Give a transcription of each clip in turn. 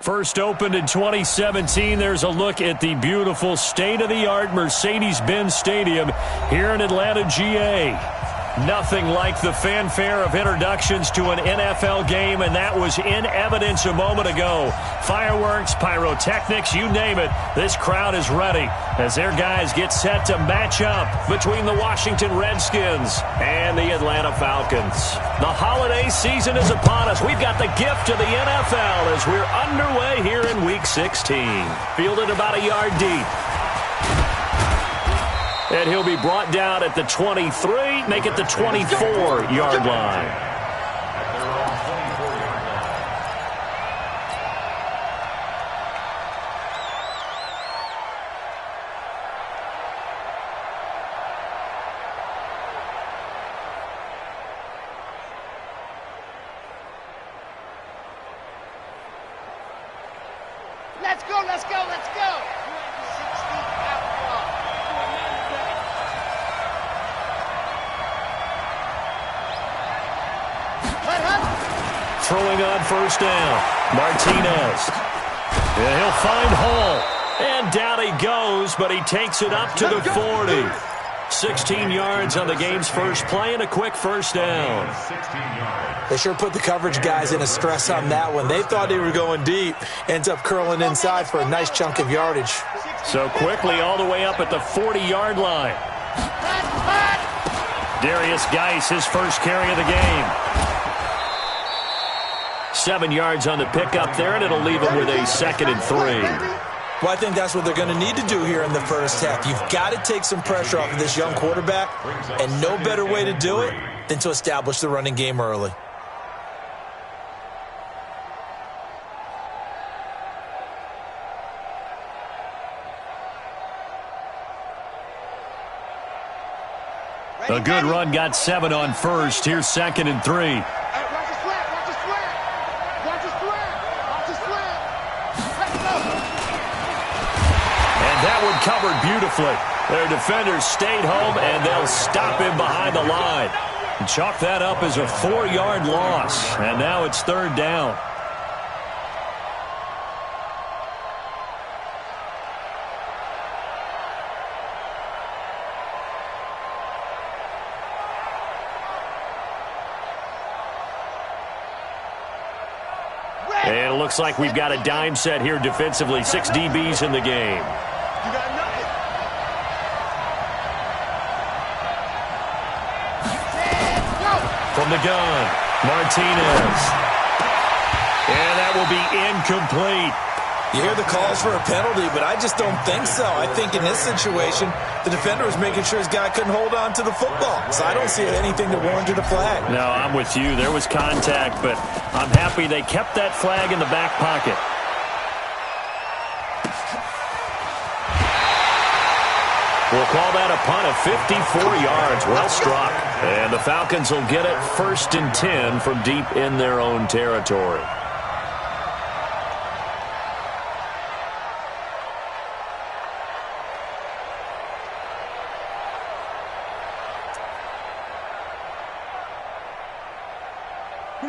First opened in 2017, there's a look at the beautiful state-of-the-art Mercedes-Benz Stadium here in Atlanta, GA. Nothing like the fanfare of introductions to an NFL game, and that was in evidence a moment ago. Fireworks, pyrotechnics, you name it. This crowd is ready as their guys get set to match up between the Washington Redskins and the Atlanta Falcons. The holiday season is upon us. We've got the gift of the NFL as we're underway here in Week 16. Fielded about a yard deep. And he'll be brought down at the 23, make it the 24-yard line. Let's go, let's go, let's go. Throwing on first down, Martinez. And he'll find Hall. And down he goes, but he takes it up to the 40. 16 yards on the game's first play and a quick first down. They sure put the coverage guys in a stress on that one. They thought they were going deep. Ends up curling inside for a nice chunk of yardage. So quickly all the way up at the 40-yard line. Darius Geis, his first carry of the game. 7 yards on the pickup there, and it'll leave him with a 2nd and 3. Well, I think that's what they're going to need to do here in the first half. You've got to take some pressure off of this young quarterback, and no better way to do it than to establish the running game early. A good run got 7 on first. Here's 2nd and 3. Covered beautifully. Their defenders stayed home, and they'll stop him behind the line. And chalk that up as a 4-yard loss. And now it's 3rd down. And it looks like we've got a dime set here defensively. 6 DBs in the game. From the gun, Martinez. And that will be incomplete. You hear the calls for a penalty, but I just don't think so. I think in this situation, the defender was making sure his guy couldn't hold on to the football. So I don't see anything that warranted a flag. No, I'm with you. There was contact, but I'm happy they kept that flag in the back pocket. We'll call that a punt of 54 yards. Well struck. And the Falcons will get it 1st and 10 from deep in their own territory.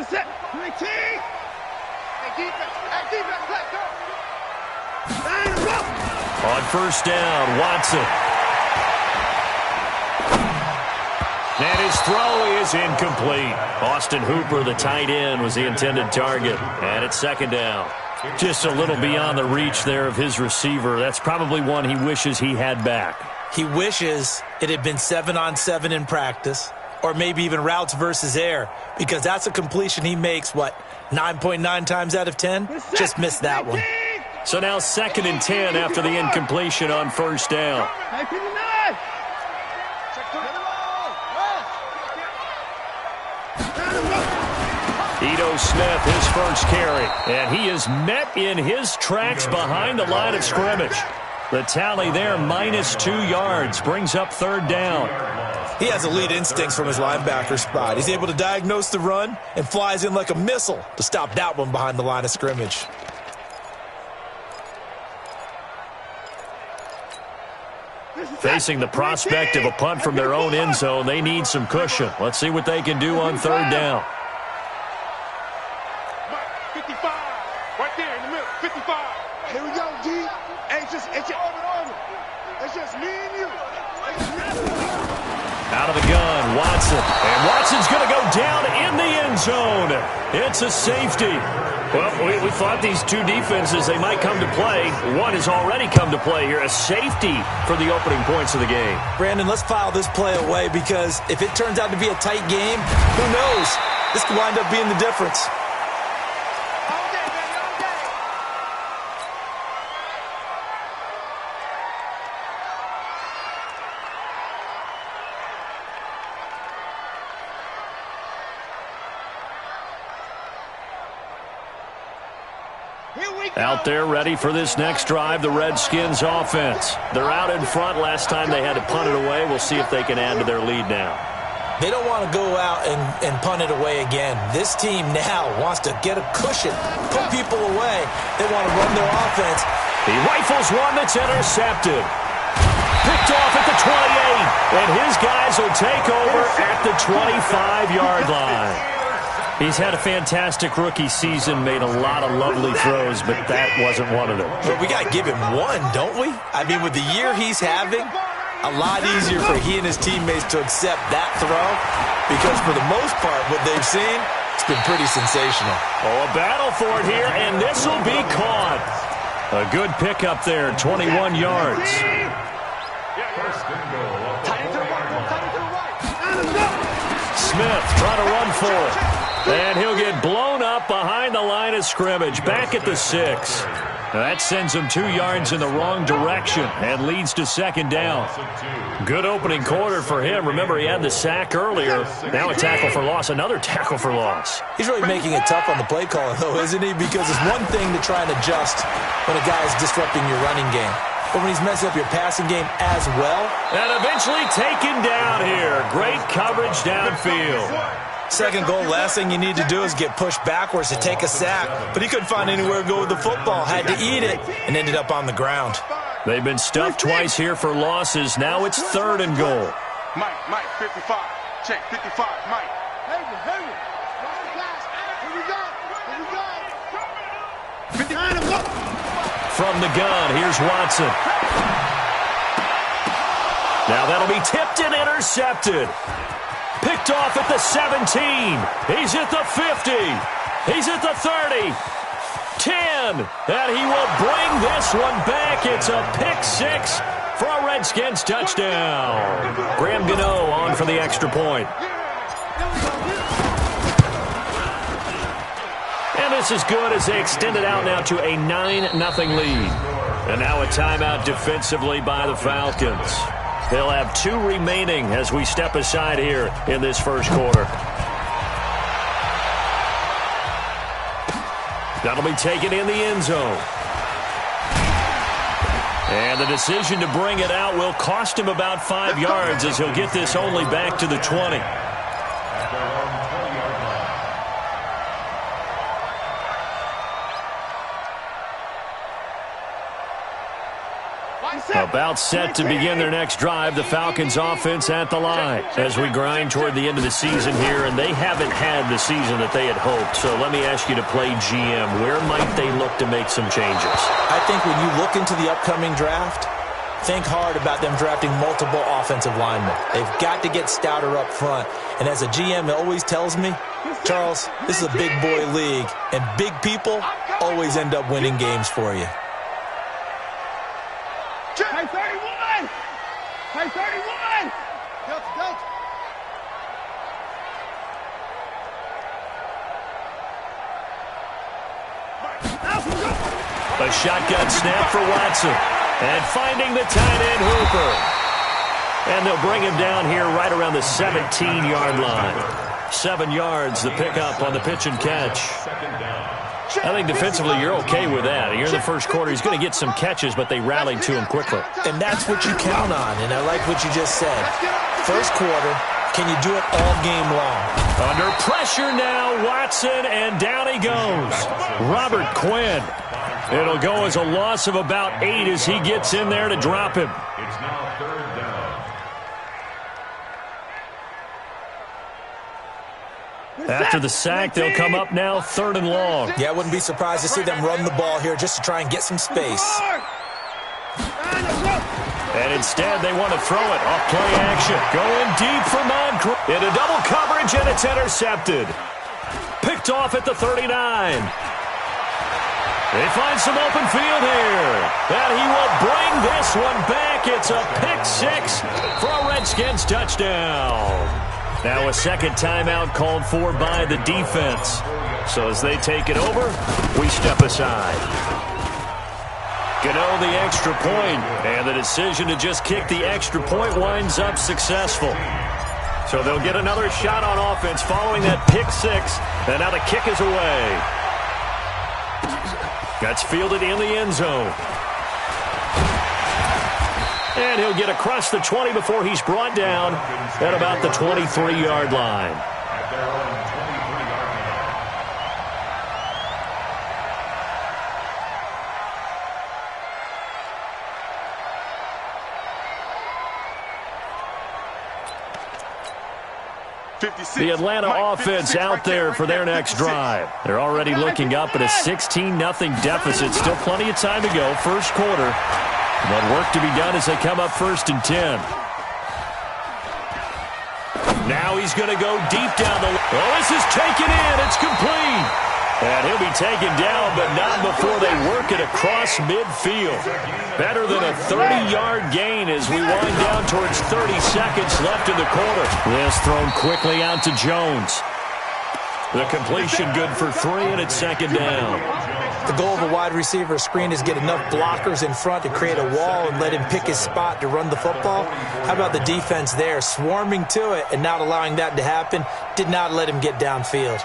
Set. Hey, defense, let's go. On first down, Watson. And his throw is incomplete. Austin Hooper, the tight end, was the intended target. And it's 2nd down. Just a little beyond the reach there of his receiver. That's probably one he wishes he had back. He wishes it had been 7-on-7 in practice, or maybe even routes versus air, because that's a completion he makes, 9.9 times out of 10? Just missed that one. So now 2nd and 10 after the incompletion on first down. Ito Smith, his first carry, and he is met in his tracks behind the line of scrimmage. The tally there, -2 yards, brings up 3rd down. He has elite instincts from his linebacker spot. He's able to diagnose the run and flies in like a missile to stop that one behind the line of scrimmage. Facing the prospect of a punt from their own end zone, they need some cushion. Let's see what they can do on 3rd down. 55, right there in the middle, 55. Out of the gun, Watson. And Watson's going to go down in the end zone. It's a safety. Well, we thought these two defenses, they might come to play. One has already come to play here. A safety for the opening points of the game. Brandon, let's file this play away because if it turns out to be a tight game, who knows? This could wind up being the difference. Out there ready for this next drive, the Redskins offense. They're out in front. Last time they had to punt it away. We'll see if they can add to their lead now. They don't want to go out and punt it away again. This team now wants to get a cushion, put people away. They want to run their offense. He rifles one that's intercepted. Picked off at the 28, and his guys will take over at the 25-yard line. He's had a fantastic rookie season, made a lot of lovely throws, but that wasn't one of them. But we got to give him one, don't we? I mean, with the year he's having, a lot easier for he and his teammates to accept that throw because for the most part, what they've seen, it's been pretty sensational. Oh, a battle for it here, and this will be caught. A good pickup there, 21 yards. Smith trying to run for it. And he'll get blown up behind the line of scrimmage, back at the 6. That sends him 2 yards in the wrong direction and leads to second down. Good opening quarter for him. Remember, he had the sack earlier. Now a tackle for loss, another tackle for loss. He's really making it tough on the play calling, though, isn't he? Because it's one thing to try and adjust when a guy is disrupting your running game. But when he's messing up your passing game as well. And eventually taken down here. Great coverage downfield. Second goal, last thing you need to do is get pushed backwards to take a sack. But he couldn't find anywhere to go with the football. Had to eat it and ended up on the ground. They've been stuffed twice here for losses. Now it's 3rd and goal. Mike, 55. Check, 55, Mike. Here we go. From the gun, here's Watson. Now that'll be tipped and intercepted. Picked off at the 17. He's at the 50. He's at the 30. 10. And he will bring this one back. It's a pick 6 for a Redskins touchdown. Graham Gano on for the extra point. And this is good as they extend it out now to a 9-0 lead. And now a timeout defensively by the Falcons. They'll have 2 remaining as we step aside here in this first quarter. That'll be taken in the end zone. And the decision to bring it out will cost him about 5 yards as he'll get this only back to the 20. About set to begin their next drive, the Falcons offense at the line as we grind toward the end of the season here, and they haven't had the season that they had hoped. So let me ask you to play GM. Where might they look to make some changes? I think when you look into the upcoming draft, think hard about them drafting multiple offensive linemen. They've got to get stouter up front. And as a GM, it always tells me, Charles, this is a big boy league, and big people always end up winning games for you. Hey, 31! Hey, 31! Go. A shotgun snap for Watson. And finding the tight end Hooper. And they'll bring him down here right around the 17-yard line. 7 yards, the pickup on the pitch and catch. I think defensively you're okay with that. Here in the first quarter, he's going to get some catches, but they rallied to him quickly. And that's what you count on, and I like what you just said. First quarter, can you do it all game long? Under pressure now, Watson, and down he goes. Robert Quinn. It'll go as a loss of about 8 as he gets in there to drop him. It's now 3rd down. After the sack, they'll come up now 3rd and long. Yeah, I wouldn't be surprised to see them run the ball here just to try and get some space. And instead, they want to throw it off play action. Going deep for Moncrief. Into double coverage, and it's intercepted. Picked off at the 39. They find some open field here. And he will bring this one back. It's a pick six for a Redskins touchdown. Now a second timeout called for by the defense. So as they take it over, we step aside. Gano the extra point, and the decision to just kick the extra point winds up successful. So they'll get another shot on offense following that pick six, and now the kick is away. That's fielded in the end zone. And he'll get across the 20 before he's brought down at about the 23-yard line. The Atlanta offense out there for their next drive. They're already looking up at a 16-0 deficit. Still plenty of time to go. First quarter. But work to be done as they come up 1st and 10. Now he's going to go deep down the line. Oh, this is taken in. It's complete. And he'll be taken down, but not before they work it across midfield. Better than a 30-yard gain as we wind down towards 30 seconds left in the quarter. This thrown quickly out to Jones. The completion good for 3, and it's second down. The goal of a wide receiver screen is get enough blockers in front to create a wall and let him pick his spot to run the football. How about the defense there, swarming to it and not allowing that to happen? Did not let him get downfield.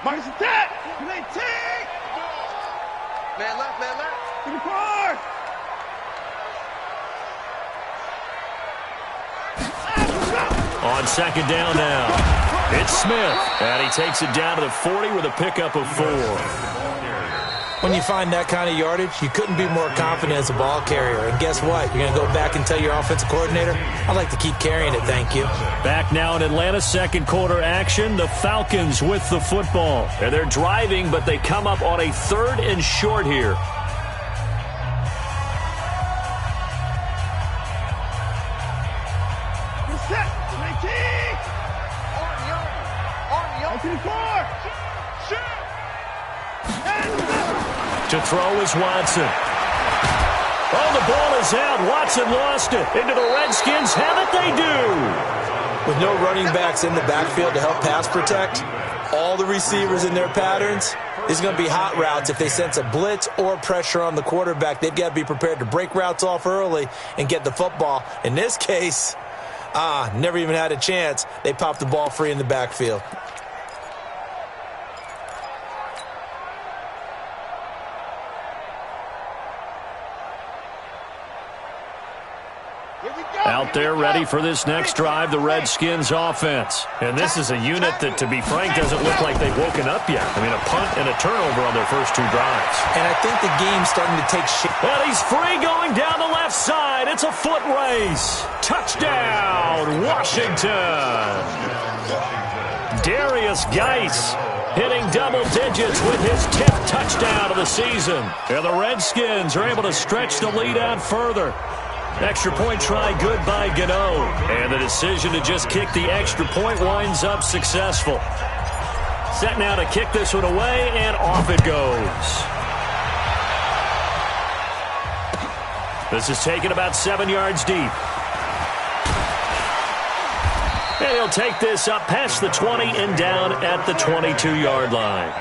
Marcus attack! Man left, man left. To the car! On second down now, it's Smith. And he takes it down to the 40 with a pickup of 4. When you find that kind of yardage, you couldn't be more confident as a ball carrier. And guess what? You're going to go back and tell your offensive coordinator, I'd like to keep carrying it, thank you. Back now in Atlanta, second quarter action. The Falcons with the football. And they're driving, but they come up on a 3rd and short here. To throw is Watson. Oh, the ball is out. Watson lost it. Into the Redskins. Have it they do. With no running backs in the backfield to help pass protect, all the receivers in their patterns, it's going to be hot routes. If they sense a blitz or pressure on the quarterback, they've got to be prepared to break routes off early and get the football. In this case, never even had a chance. They popped the ball free in the backfield. Out there ready for this next drive, the Redskins offense. And this is a unit that, to be frank, doesn't look like they've woken up yet. I mean, a punt and a turnover on their first 2 drives. And I think the game's starting to take shape. And he's free going down the left side. It's a foot race. Touchdown, Washington. Darius Geis hitting double digits with his 10th touchdown of the season. And the Redskins are able to stretch the lead out further. Extra point try good by Gano. And the decision to just kick the extra point winds up successful. Set now to kick this one away, and off it goes. This is taken about 7 yards deep. And he'll take this up past the 20 and down at the 22-yard line.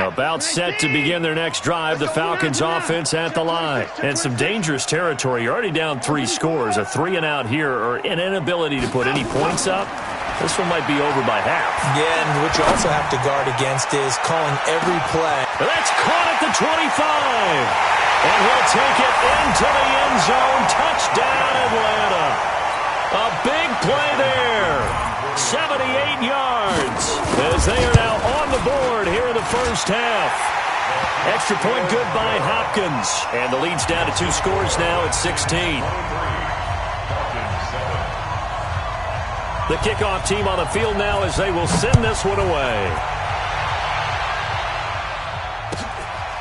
About set to begin their next drive, the Falcons offense at the line. And some dangerous territory. You're already down 3 scores. A 3-and-out here, or an inability to put any points up. This one might be over by half. Yeah, and what you also have to guard against is calling every play. That's caught at the 25. And he'll take it into the end zone. Touchdown, Atlanta. A big play there. 78 yards as they are now on the board here in the first half. Extra point good by Hopkins. And the lead's down to 2 scores now at 16. The kickoff team on the field now as they will send this one away.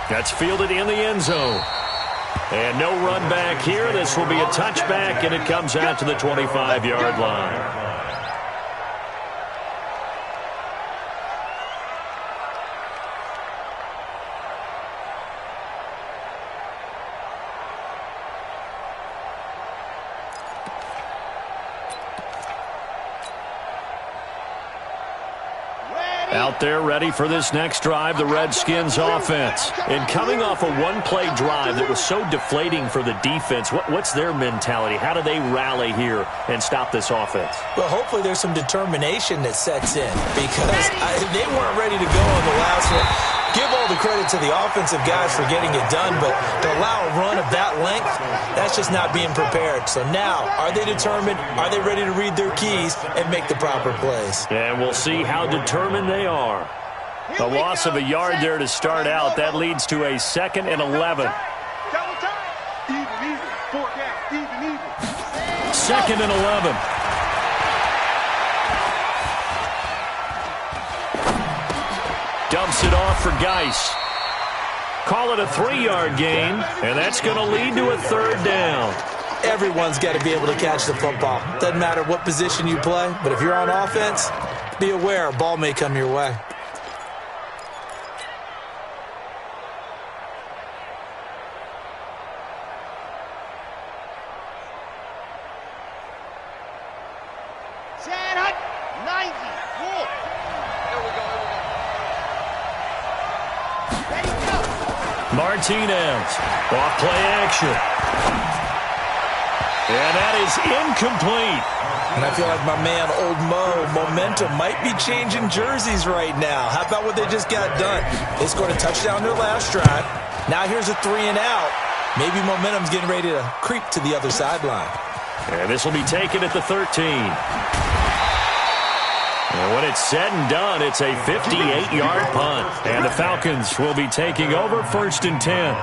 That's fielded in the end zone. And no run back here. This will be a touchback, and it comes out to the 25-yard line. Out there ready for this next drive, the Redskins offense. And coming off a one-play drive that was so deflating for the defense, what's their mentality? How do they rally here and stop this offense? Well, hopefully there's some determination that sets in because they weren't ready to go on the last one. Give all the credit to the offensive guys for getting it done, but to allow a run of that length, that's just not being prepared. So now, are they determined? Are they ready to read their keys and make the proper plays? And we'll see how determined they are. A loss of a yard there to start out. That leads to a 2nd and 11. Even. 4 down. Even. 2nd and 11. Dumps it off for Geis. Call it a 3-yard gain, and that's going to lead to a 3rd down. Everyone's got to be able to catch the football. Doesn't matter what position you play, but if you're on offense, be aware a ball may come your way. Martinez, off play action. And that is incomplete. And I feel like my man, Old Mo, momentum might be changing jerseys right now. How about what they just got done? They scored a touchdown their last drive. Now here's a 3 and out. Maybe momentum's getting ready to creep to the other sideline. And this will be taken at the 13. And when it's said and done, it's a 58-yard punt. And the Falcons will be taking over 1st and 10.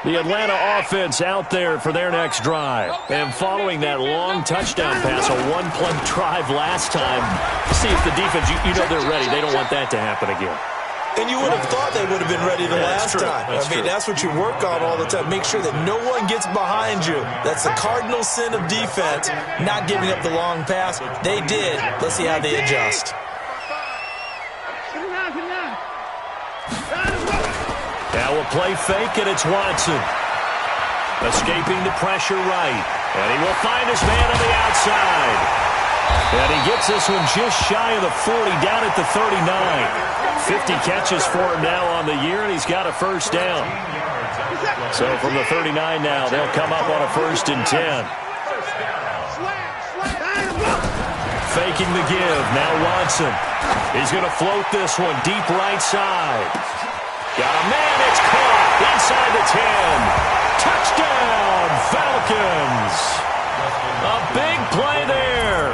The Atlanta offense out there for their next drive. And following that long touchdown pass, a one-play drive last time, see if the defense, you know they're ready. They don't want that to happen again. And you would have thought they would have been ready the last time. That's what you work on all the time. Make sure that no one gets behind you. That's the cardinal sin of defense, not giving up the long pass. They did. Let's see how they adjust. Now a play fake, and it's Watson. Escaping the pressure right. And he will find his man on the outside. And he gets this one just shy of the 40, down at the 39. 50 catches for him now on the year, and he's got a 1st down. So from the 39 now, they'll come up on a 1st and 10. Faking the give. Now Watson. He's going to float this one deep right side. Got a man. It's caught inside the 10. Touchdown, Falcons. A big play there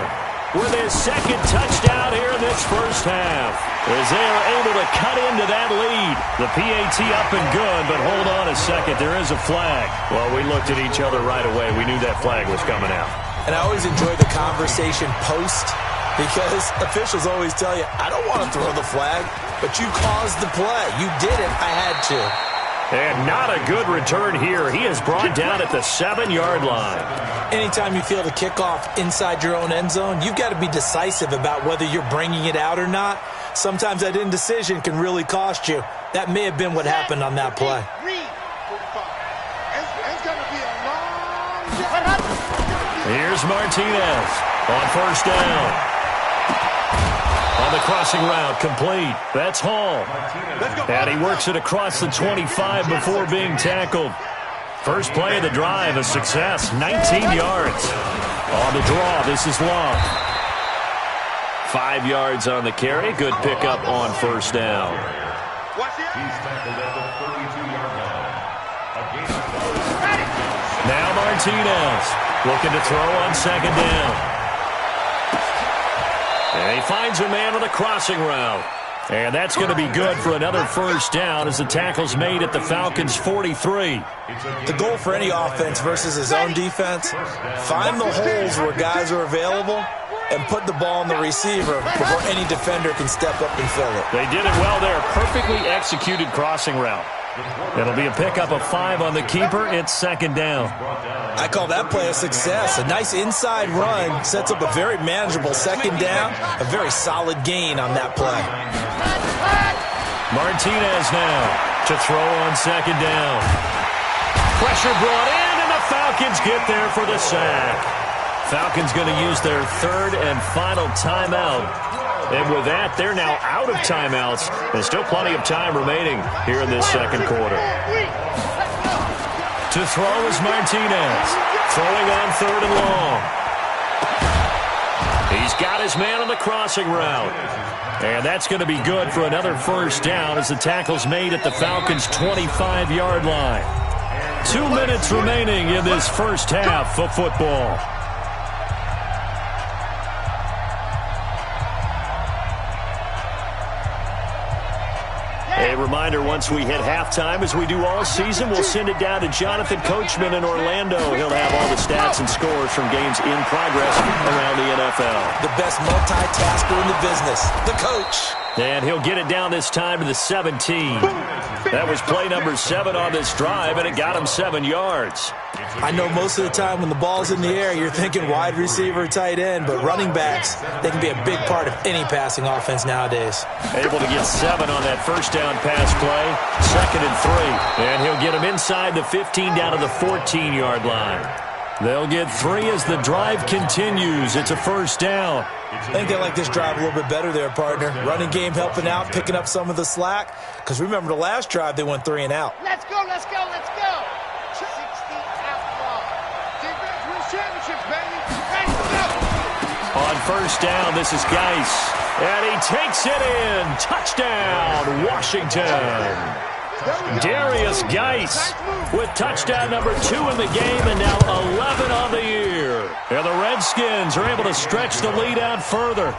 with his 2nd touchdown here in this first half, as they are able to cut into that lead. The PAT up and good, but hold on a second. There is a flag. Well, we looked at each other right away. We knew that flag was coming out. And I always enjoy the conversation post, because officials always tell you, I don't want to throw the flag, but you caused the play. You did it. I had to. And not a good return here. He is brought down at the 7-yard line. Anytime you feel the kickoff inside your own end zone, you've got to be decisive about whether you're bringing it out or not. Sometimes that indecision can really cost you. That may have been what happened on that play. Here's Martinez on 1st down. On the crossing route, complete. That's Hall. And he works it across the 25 before being tackled. First play of the drive, a success, 19 yards. On the draw, this is Long. 5 yards on the carry, good pickup on 1st down. He's tackled at the 32-yard line. Now Martinez looking to throw on second down. And he finds a man on the crossing route. And that's going to be good for another first down as the tackle's made at the Falcons' 43. The goal for any offense versus his own defense, find the holes where guys are available and put the ball on the receiver before any defender can step up and fill it. They did it well there. Perfectly executed crossing route. It'll be a pickup of 5 on the keeper. It's second down. I call that play a success. A nice inside run sets up a very manageable second down. A very solid gain on that play. Martinez now to throw on second down. Pressure brought in, and the Falcons get there for the sack. Falcons going to use their third and final timeout. And with that, they're now out of timeouts. There's still plenty of time remaining here in this second quarter. To throw is Martinez. Throwing on third and long. He's got his man on the crossing route. And that's going to be good for another first down as the tackle's made at the Falcons' 25-yard line. 2 minutes remaining in this first half of football. A reminder, once we hit halftime, as we do all season, we'll send it down to Jonathan Coachman in Orlando. He'll have all the stats and scores from games in progress around the NFL. The best multitasker in the business, the coach. And he'll get it down this time to the 17. That was play number 7 on this drive, and it got him 7 yards. I know most of the time when the ball's in the air, you're thinking wide receiver, tight end, but running backs, they can be a big part of any passing offense nowadays. Able to get 7 on that first down pass play. Second and 3. And he'll get him inside the 15 down to the 14-yard line. They'll get 3 as the drive continues. It's a first down. I think they like this drive a little bit better there, partner. Running game helping out, picking up some of the slack. Because remember, the last drive, they went 3 and out. Let's go, let's go, let's go. 60 out ball. Defense wins championships, baby. Let's go. On first down, this is Geis. And he takes it in. Touchdown, Washington. Darius Geis with touchdown number 2 in the game and now 11 on the year. And the Redskins are able to stretch the lead out further.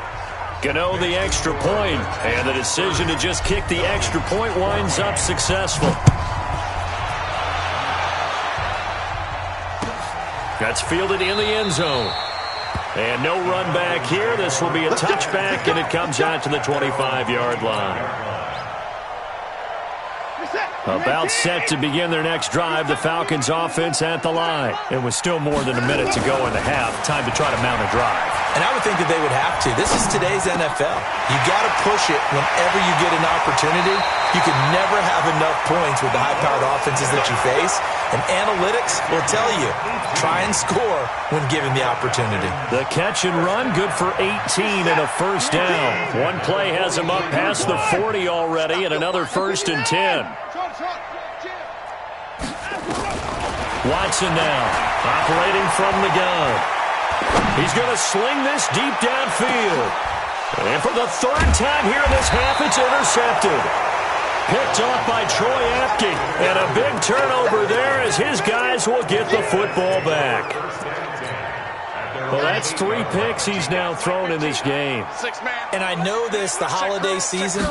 Gano the extra point, and the decision to just kick the extra point winds up successful. That's fielded in the end zone. And no run back here. This will be a touchback, and it comes out to the 25-yard line. About set to begin their next drive, the Falcons offense at the line. It was still more than a minute to go in the half. Time to try to mount a drive. And I would think that they would have to. This is today's NFL. You got to push it whenever you get an opportunity. You can never have enough points with the high-powered offenses that you face. And analytics will tell you, try and score when given the opportunity. The catch and run, good for 18 and a first down. One play has him up past the 40 already, and another first and 10. Watson now, operating from the gun. He's going to sling this deep downfield. And for the 3rd time here in this half, it's intercepted. Picked off by Troy Apke. And a big turnover there as his guys will get the football back. Well, that's 3 picks he's now thrown in this game. And I know this, the holiday season,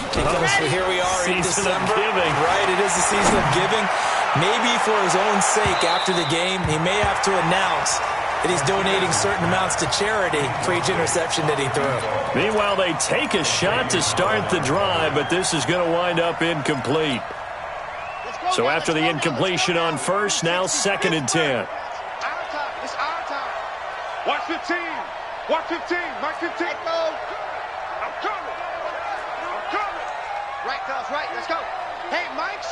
because here we are in December. Right, it is the season of giving. Maybe for his own sake, after the game, he may have to announce that he's donating certain amounts to charity for each interception that he threw. Meanwhile, they take a shot to start the drive, but this is going to wind up incomplete. So after the incompletion on first, now 2nd and 10. It's our time. Watch 15. Watch 15. Mike 15. I'm coming. Right, Gus, right. Let's go. Hey, Mike's,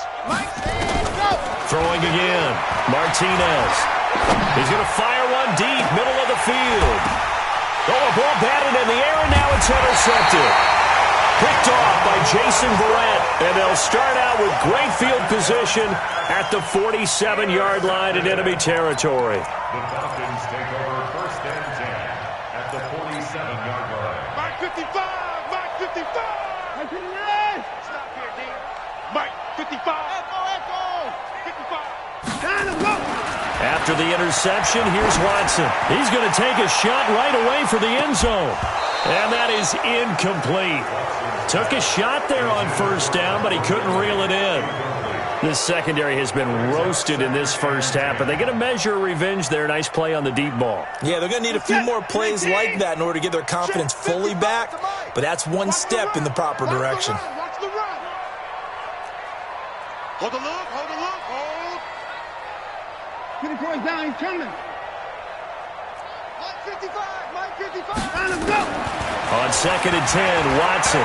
and go. Throwing again. Martinez. He's going to fire one deep, middle of the field. Oh, a ball batted in the air, and now it's intercepted. Picked off by Jason Verrett, and they'll start out with great field position at the 47-yard line in enemy territory. The Falcons take over 1st and 10 at the 47-yard line. Mike 55. Mike 55. Stop here, D. Mike 55. Echo. 55. Time to go. After the interception, here's Watson. He's going to take a shot right away for the end zone. And that is incomplete. Took a shot there on first down, but he couldn't reel it in. This secondary has been roasted in this first half, but they get a measure of revenge there. Nice play on the deep ball. Yeah, they're going to need a few more plays like that in order to get their confidence fully back, but that's one step in the proper direction. Watch the run. Hold the look, hold the look, hold. Get it going down, he's coming. Mike 55. Time to go. On 2nd and 10, Watson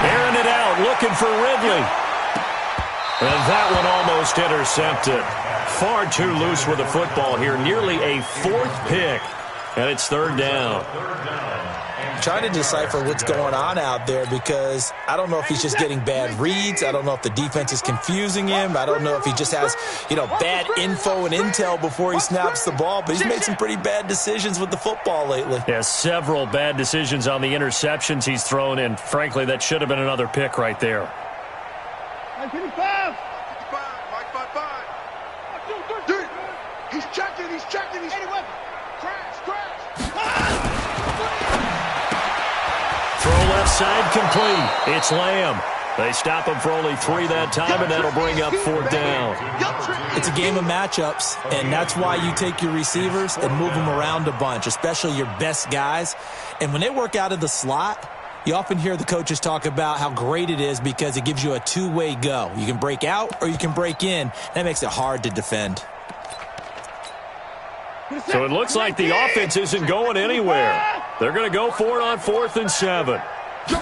airing it out, looking for Ridley. And that one almost intercepted. Far too loose with the football here. Nearly a 4th pick. And it's 3rd down. Trying to decipher what's going on out there because I don't know if he's just getting bad reads. I don't know if the defense is confusing him. I don't know if he just has, bad info and intel before he snaps the ball. But he's made some pretty bad decisions with the football lately. Yeah, several bad decisions on the interceptions he's thrown. And frankly, that should have been another pick right there. Mike 55. Mike 55. Dude, he's checking. Any weapon. Crash. Throw left side complete. It's Lamb. They stop him for only 3 that time, and that'll bring up 4th down. It's a game of matchups, and that's why you take your receivers and move them around a bunch, especially your best guys. And when they work out of the slot, you often hear the coaches talk about how great it is because it gives you a two-way go. You can break out or you can break in. That makes it hard to defend. So it looks like the offense isn't going anywhere. They're going to go for it on 4th and 7. Here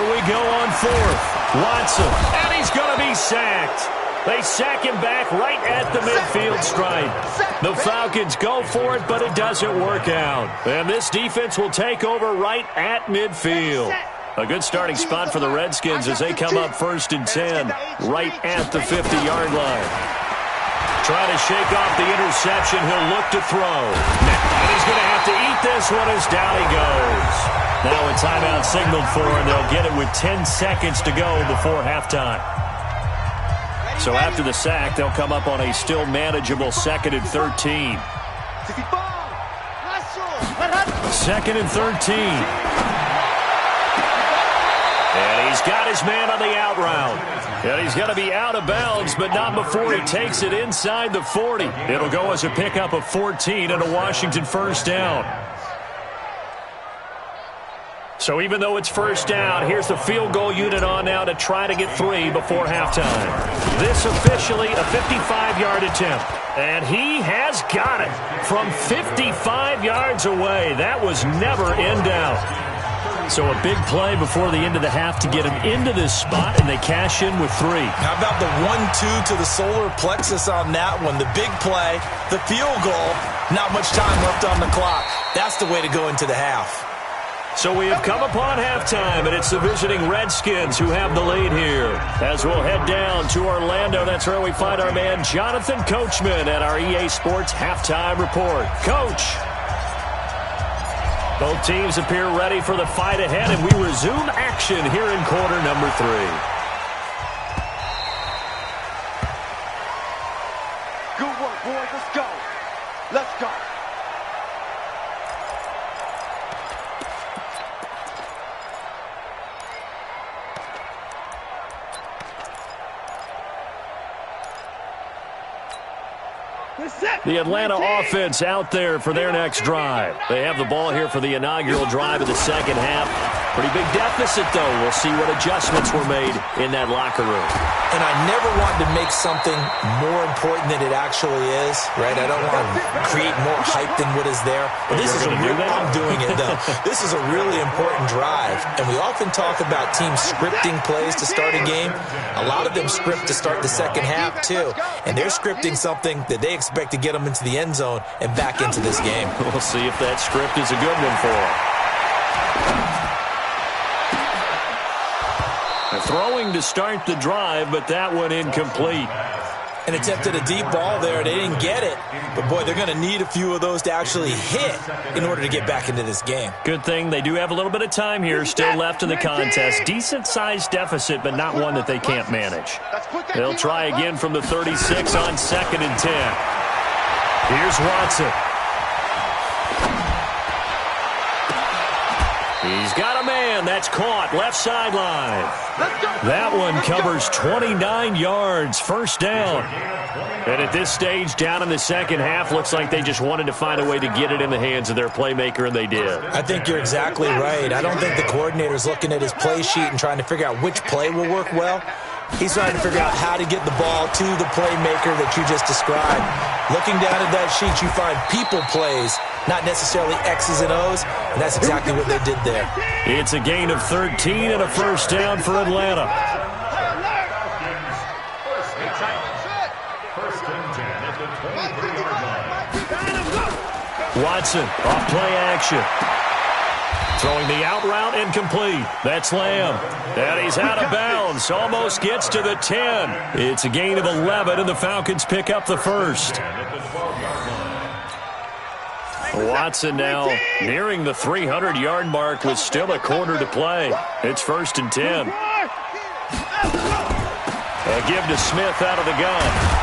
we go on 4th. Watson, and he's going to be sacked. They sack him back right at the midfield stripe. The Falcons go for it, but it doesn't work out. And this defense will take over right at midfield. A good starting spot for the Redskins as they come up 1st and 10, right at the 50-yard line. Trying to shake off the interception. He'll look to throw. And he's going to have to eat this one as down he goes. Now a timeout signaled for, and they'll get it with 10 seconds to go before halftime. So after the sack, they'll come up on a still manageable 2nd and 13. 2nd and 13. And he's got his man on the out route. And he's going to be out of bounds, but not before he takes it inside the 40. It'll go as a pickup of 14 and a Washington 1st down. So even though it's 1st down, here's the field goal unit on now to try to get 3 before halftime. This officially a 55-yard attempt. And he has got it from 55 yards away. That was never in doubt. So a big play before the end of the half to get him into this spot, and they cash in with 3. How about the 1-2 to the solar plexus on that one? The big play, the field goal, not much time left on the clock. That's the way to go into the half. So we have come upon halftime, and it's the visiting Redskins who have the lead here. As we'll head down to Orlando, that's where we find our man Jonathan Coachman at our EA Sports Halftime Report. Coach. Both teams appear ready for the fight ahead, and we resume action here in quarter number 3. Good work, boys. Let's go. Let's go. The Atlanta offense out there for their next drive. They have the ball here for the inaugural drive of the second half. Pretty big deficit, though. We'll see what adjustments were made in that locker room. And I never want to make something more important than it actually is, right? I don't want to create more hype than what is there. But this is a real, I'm doing it, though. This is a really important drive. And we often talk about teams scripting plays to start a game. A lot of them script to start the second half, too. And they're scripting something that they expect to get them into the end zone and back into this game. We'll see if that script is a good one for them. Throwing to start the drive, but that one incomplete. And attempted a deep ball there. They didn't get it. But, boy, they're going to need a few of those to actually hit in order to get back into this game. Good thing they do have a little bit of time here still left in the contest. Decent-sized deficit, but not one that they can't manage. They'll try again from the 36 on 2nd and 10. Here's Watson. He's got a man. That's caught. Left sideline. That one covers 29 yards. First down. And at this stage, down in the second half, looks like they just wanted to find a way to get it in the hands of their playmaker, and they did. I think you're exactly right. I don't think the coordinator's looking at his play sheet and trying to figure out which play will work well. He's trying to figure out how to get the ball to the playmaker that you just described. Looking down at that sheet, you find people plays, not necessarily X's and O's, and that's exactly what they did there. It's a gain of 13 and a first down for Atlanta. Watson, off play action. Throwing the out route incomplete. That's Lamb. And he's out of bounds. Almost gets to the 10. It's a gain of 11, and the Falcons pick up the first. Watson now nearing the 300-yard mark with still a quarter to play. It's 1st and 10. A give to Smith out of the gun.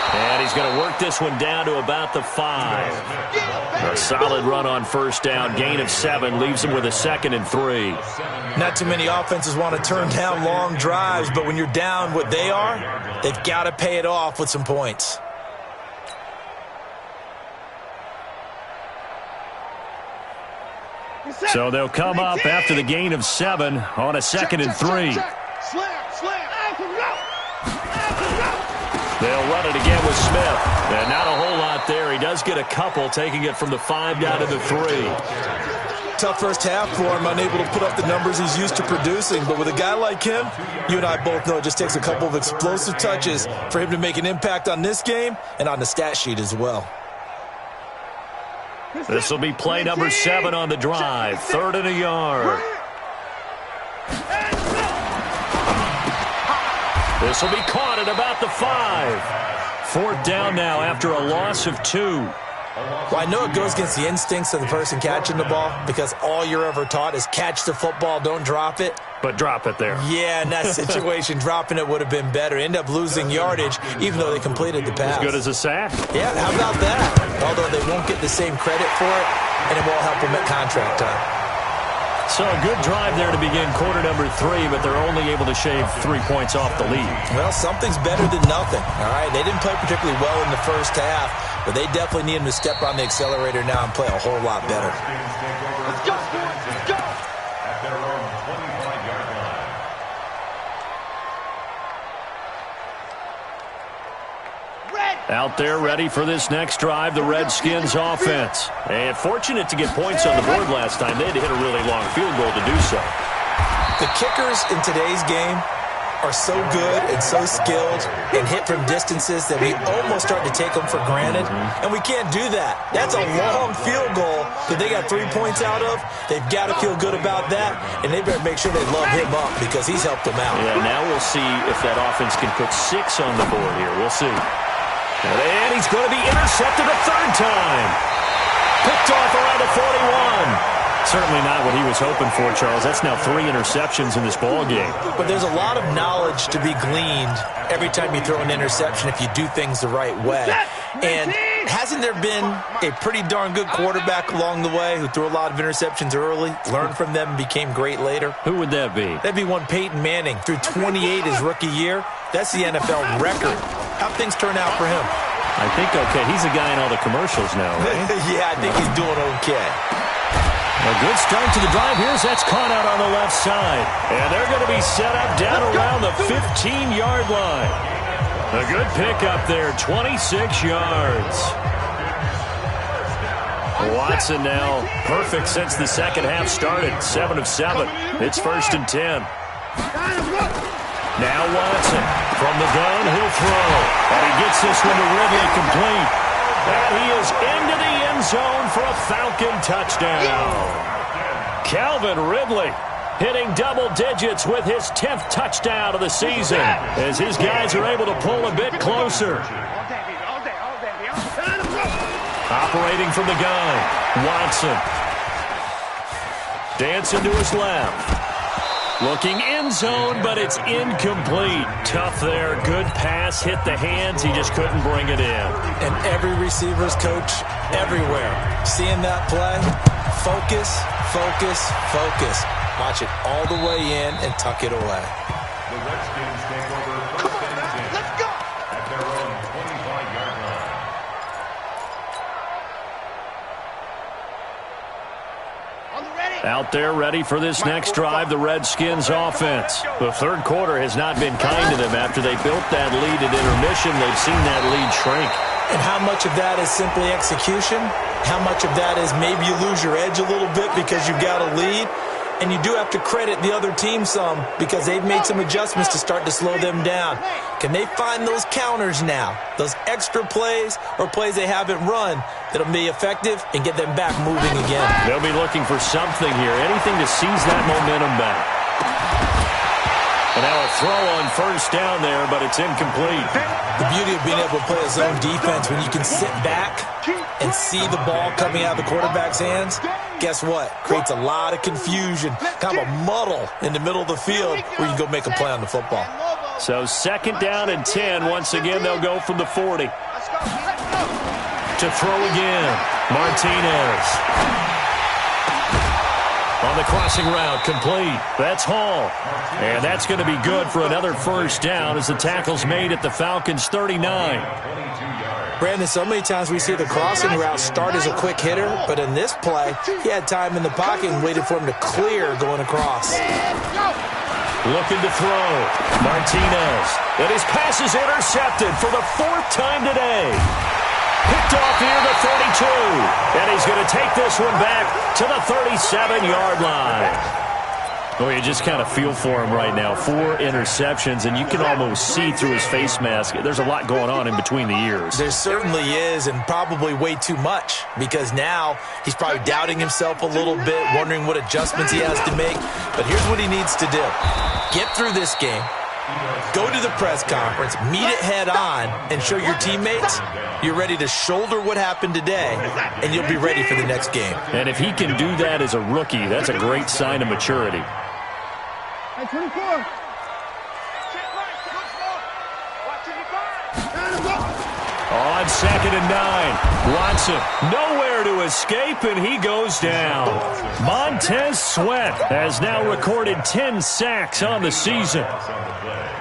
And he's going to work this one down to about the 5. A solid run on first down. Gain of 7 leaves him with a 2nd and 3. Not too many offenses want to turn down long drives, but when you're down what they are, they've got to pay it off with some points. So they'll come up after the gain of 7 on a 2nd and 3. They'll run it again with Smith. And not a whole lot there. He does get a couple, taking it from the 5 down to the 3. Tough first half for him, unable to put up the numbers he's used to producing. But with a guy like him, you and I both know it just takes a couple of explosive touches for him to make an impact on this game and on the stat sheet as well. This will be play number 7 on the drive. 3rd and a yard. This will be caught at about the 5. 4th down now after a loss of 2. Well, I know it goes against the instincts of the person catching the ball because all you're ever taught is catch the football, don't drop it. But drop it there. Yeah, in that situation, dropping it would have been better. End up losing yardage, even though they completed the pass. As good as a sack. Yeah, how about that? Although they won't get the same credit for it, and it won't help them at contract time. So a good drive there to begin quarter number 3, but they're only able to shave 3 points off the lead. Well, something's better than nothing, all right? They didn't play particularly well in the first half, but they definitely need them to step on the accelerator now and play a whole lot better. Let's go, let's go. At their own 25-yard line. Out there ready for this next drive, the Redskins offense. And fortunate to get points on the board last time. They had to hit a really long field goal to do so. The kickers in today's game are so good and so skilled and hit from distances that we almost start to take them for granted. And we can't do that. That's a long field goal that they got 3 points out of. They've got to feel good about that, and they better make sure they love him up because he's helped them out. Yeah, now we'll see if that offense can put 6 on the board here. We'll see. And he's going to be intercepted a 3rd time. Picked off around the 41. Certainly not what he was hoping for, Charles. That's now 3 interceptions in this ball game. But there's a lot of knowledge to be gleaned every time you throw an interception if you do things the right way. And hasn't there been a pretty darn good quarterback along the way who threw a lot of interceptions early, learned from them, and became great later? Who would that be? That'd be one Peyton Manning. Threw 28 his rookie year. That's the NFL record. How'd things turn out for him? I think okay. He's a guy in all the commercials now, right? Yeah, I think he's doing okay. A good start to the drive. Here's that's caught out on the left side. And they're going to be set up down around the 15-yard line. A good pickup there, 26 yards. Watson now perfect since the second half started. 7 of 7. It's 1st and 10. Now Watson from the gun, he'll throw. And he gets this one to Ridley complete. And he is into the end zone for a Falcon touchdown. Calvin Ridley hitting double digits with his 10th touchdown of the season as his guys are able to pull a bit closer. Operating from the gun, Watson. Dancing to his left. Looking end zone, but it's incomplete. Tough there. Good pass. Hit the hands. He just couldn't bring it in. And every receiver's coach everywhere. Seeing that play, focus, focus, focus. Watch it all the way in and tuck it away. The Redskins take over first and 10. Let's go. At their own 25-yard line. On the ready. Out there ready for this next drive, the Redskins offense. The third quarter has not been kind to them. After they built that lead at intermission, they've seen that lead shrink. And how much of that is simply execution? How much of that is maybe you lose your edge a little bit because you've got a lead? And you do have to credit the other team some because they've made some adjustments to start to slow them down. Can they find those counters now, those extra plays or plays they haven't run that'll be effective and get them back moving again? They'll be looking for something here, anything to seize that momentum back. And now a throw on first down there, but it's incomplete. The beauty of being able to play a zone defense when you can sit back and see the ball coming out of the quarterback's hands, guess what? Creates a lot of confusion, kind of a muddle in the middle of the field where you can go make a play on the football. So second down and 10. Once again, they'll go from the 40. Let's go. Let's go. To throw again, Martinez. On the crossing route, complete. That's Hall. And that's going to be good for another first down as the tackle's made at the Falcons' 39. Brandon, so many times we see the crossing route start as a quick hitter, but in this play, he had time in the pocket and waited for him to clear going across. Looking to throw. Martinez. And his pass is intercepted for the fourth time today. Picked off near the 32. And he's going to take this one back to the 37-yard line. Oh, you just kind of feel for him right now. 4 interceptions, and you can almost see through his face mask. There's a lot going on in between the ears. There certainly is, and probably way too much, because now he's probably doubting himself a little bit, wondering what adjustments he has to make. But here's what he needs to do. Get through this game, go to the press conference, meet it head on, and show your teammates you're ready to shoulder what happened today, and you'll be ready for the next game. And if he can do that as a rookie, that's a great sign of maturity. Hey, 24. On second and 9, Watson nowhere to escape, and he goes down. Montez Sweat has now recorded 10 sacks on the season.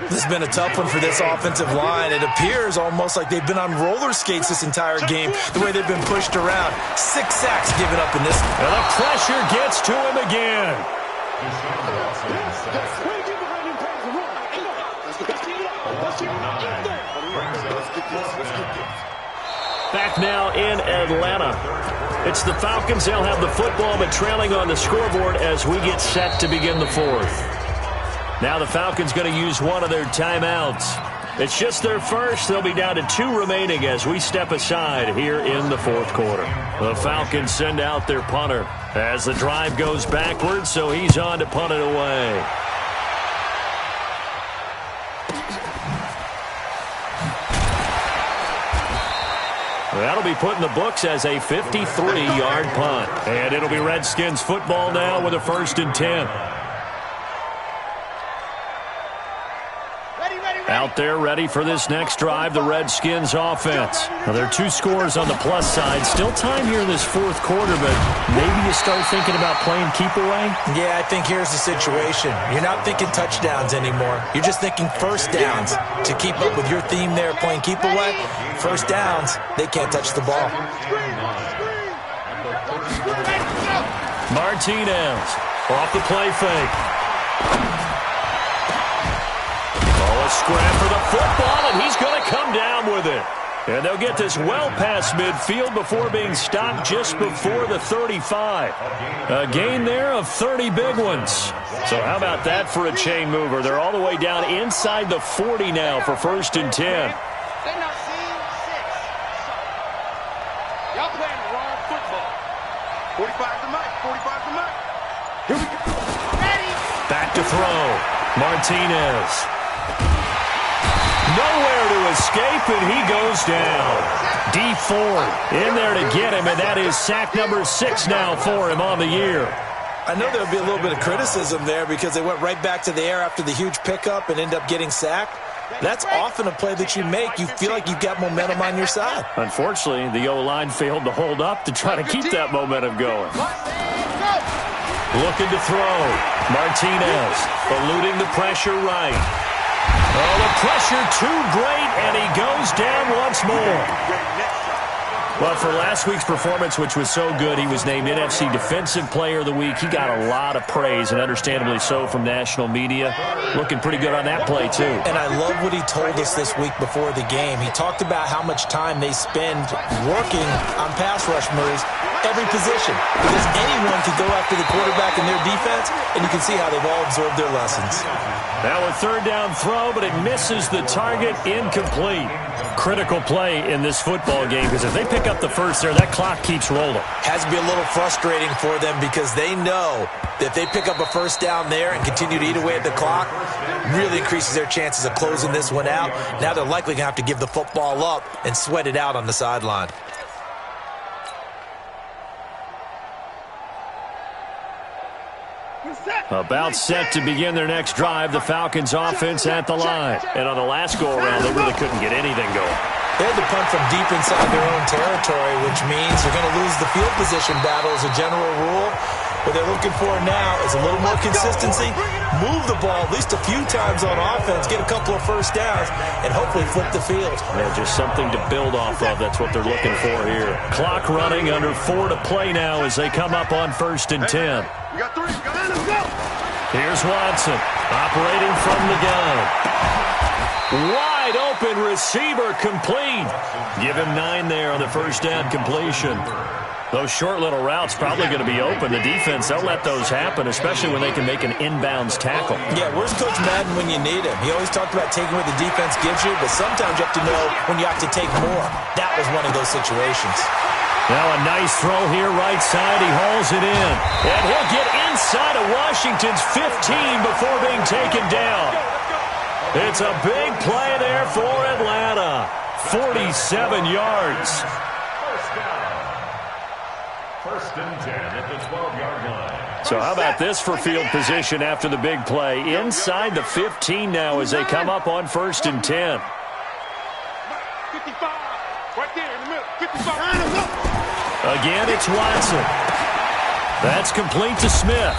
This has been a tough one for this offensive line. It appears almost like they've been on roller skates this entire game, the way they've been pushed around. 6 sacks given up in this. And the pressure gets to him again. Back now in Atlanta. It's the Falcons. They'll have the football, but trailing on the scoreboard as we get set to begin the fourth. Now the Falcons going to use one of their timeouts. It's just their first. They'll be down to 2 remaining as we step aside here in the fourth quarter. The Falcons send out their punter as the drive goes backwards, so he's on to punt it away. That'll be put in the books as a 53-yard punt. And it'll be Redskins football now with a 1st and 10. Out there ready for this next drive, the Redskins offense. Now, there are 2 scores on the plus side. Still time here in this fourth quarter, but maybe you start thinking about playing keep away? Yeah, I think here's the situation. You're not thinking touchdowns anymore. You're just thinking first downs. To keep up with your theme there, playing keep away, first downs, they can't touch the ball. Martinez off the play fake. A scrap for the football, and he's going to come down with it. And they'll get this well past midfield before being stopped just before the 35. A gain there of 30 big ones. So how about that for a chain mover? They're all the way down inside the 40 now for 1st and 10. They're not seeing 6. Y'all playing the wrong football. 45 to Mike. 45 to Mike. Here we go. Ready. Back to throw. Martinez. Nowhere to escape, and he goes down. D Ford in there to get him, and that is sack number 6 now for him on the year. I know there'll be a little bit of criticism there because they went right back to the air after the huge pickup and end up getting sacked. That's often a play that you make. You feel like you've got momentum on your side. Unfortunately, the O-line failed to hold up to try to keep that momentum going. Looking to throw. Martinez eluding the pressure right. Oh, the pressure too great, and he goes down once more. Well, for last week's performance, which was so good, he was named NFC Defensive Player of the Week. He got a lot of praise, and understandably so, from national media. Looking pretty good on that play, too. And I love what he told us this week before the game. He talked about how much time they spend working on pass rush moves, every position, because anyone could go after the quarterback in their defense, and you can see how they've all absorbed their lessons. Now a third down throw, but it misses the target, incomplete. Critical play in this football game, because if they pick up the first there, that clock keeps rolling. Has to be a little frustrating for them because they know that if they pick up a first down there and continue to eat away at the clock, really increases their chances of closing this one out. Now they're likely going to have to give the football up and sweat it out on the sideline. About set to begin their next drive, the Falcons offense at the line. And on the last go-around, they really couldn't get anything going. They had to punt from deep inside their own territory, which means they're going to lose the field position battle as a general rule. What they're looking for now is a little more consistency, move the ball at least a few times on offense, get a couple of first downs, and hopefully flip the field. Yeah, just something to build off of. That's what they're looking for here. Clock running, under 4 to play now as they come up on 1st and 10. We got 3. Go. Here's Watson, operating from the gun. Wide open receiver, complete. Give him 9 there on the first down completion. Those short little routes probably going to be open. The defense, they'll let those happen, especially when they can make an inbounds tackle. Yeah, where's Coach Madden when you need him? He always talked about taking what the defense gives you, but sometimes you have to know when you have to take more. That was one of those situations. Now a nice throw here, right side. He hauls it in. And he'll get inside of Washington's 15 before being taken down. It's a big play there for Atlanta. 47 yards. First and 10 at the 12-yard line. So how about this for field position after the big play? Inside the 15 now as they come up on 1st and 10. 55. Right there in the middle. 55. Again, it's Watson. That's complete to Smith.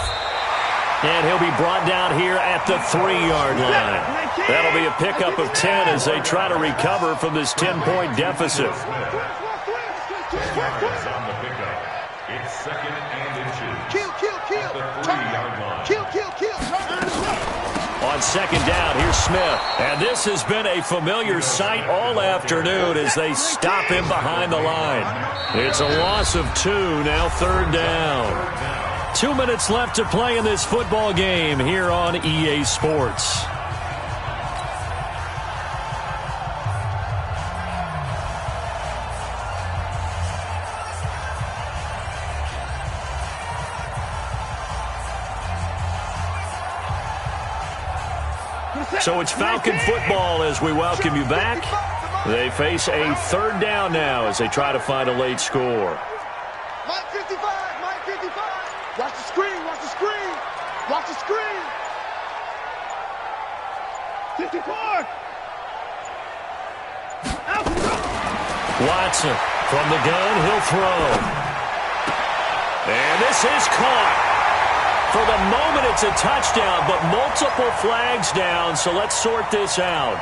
And he'll be brought down here at the 3-yard line. That'll be a pickup of 10 as they try to recover from this 10-point deficit. On the pickup. It's 2nd and 2. Kill. The 3-yard line. Kill. On 2nd down, here's Smith. And this has been a familiar sight all afternoon as they stop him behind the line. It's a loss of 2, now 3rd down. 2 minutes left to play in this football game here on EA Sports. So it's Falcon football as we welcome you back. They face a 3rd down now as they try to find a late score. Mike 55. Watch the screen. Watch the screen. 54. Watson from the gun, he'll throw. And this is caught. For the moment, it's a touchdown, but multiple flags down, so let's sort this out.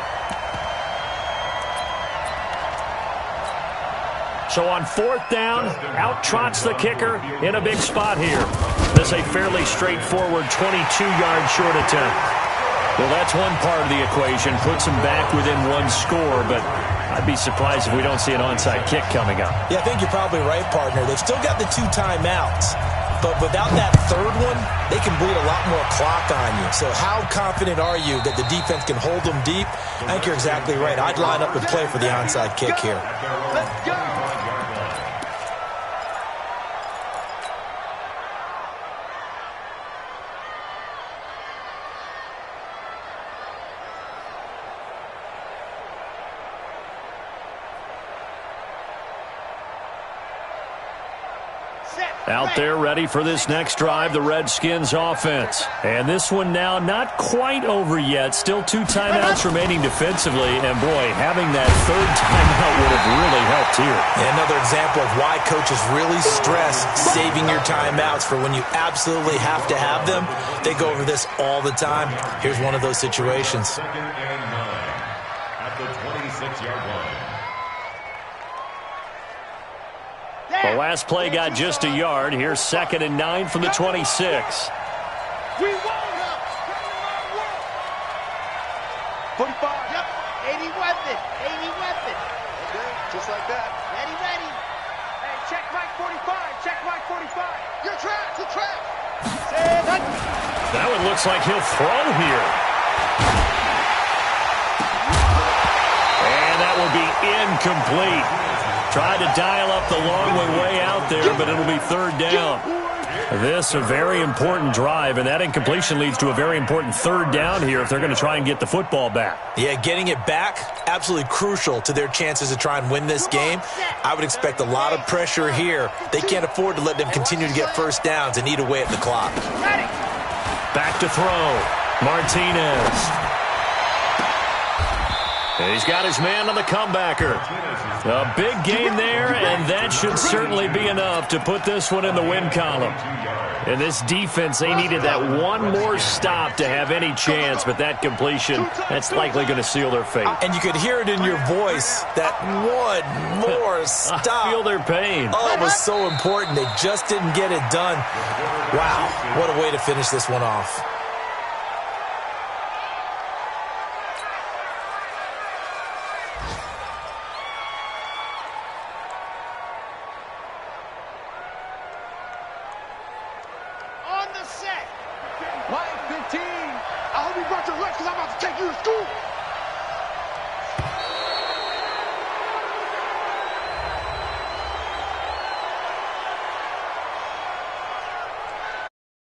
So on 4th down, out trots the kicker in a big spot here. This is a fairly straightforward 22-yard short attempt. Well, that's one part of the equation, puts them back within 1 score, but I'd be surprised if we don't see an onside kick coming up. Yeah, I think you're probably right, partner. They've still got the 2 timeouts. But without that 3rd one, they can bleed a lot more clock on you. So how confident are you that the defense can hold them deep? I think you're exactly right. I'd line up and play for the onside kick here. Let's go. Out there ready for this next drive, the Redskins offense. And this one now not quite over yet. Still 2 timeouts remaining defensively. And, boy, having that 3rd timeout would have really helped here. Yeah, another example of why coaches really stress saving your timeouts for when you absolutely have to have them. They go over this all the time. Here's one of those situations. 2nd and 9 at the 26-yard line. The last play got just a yard. Here's 2nd and 9 from the 26. We won him. 45. Yep. 80 weapon. 80 weapon. Okay, just like that. Ready, ready. Hey, check Mike 45. Check Mike 45. You're trapped. You're trapped. That one looks like he'll throw here. And that will be incomplete. Tried to dial up the long way out there, but it'll be 3rd down. This a very important drive, and that incompletion leads to a very important 3rd down here if they're going to try and get the football back. Yeah, getting it back, absolutely crucial to their chances to try and win this game. I would expect a lot of pressure here. They can't afford to let them continue to get 1st downs and eat away at the clock. Back to throw. Martinez. He's got his man on the comebacker. A big gain there, and that should certainly be enough to put this one in the win column. And this defense, they needed that one more stop to have any chance, but that completion, that's likely going to seal their fate. And you could hear it in your voice, that one more stop. I feel their pain. Oh, it was so important. They just didn't get it done. Wow, what a way to finish this one off. Mike 15. I hope you brought your lunch because I'm about to take you to school.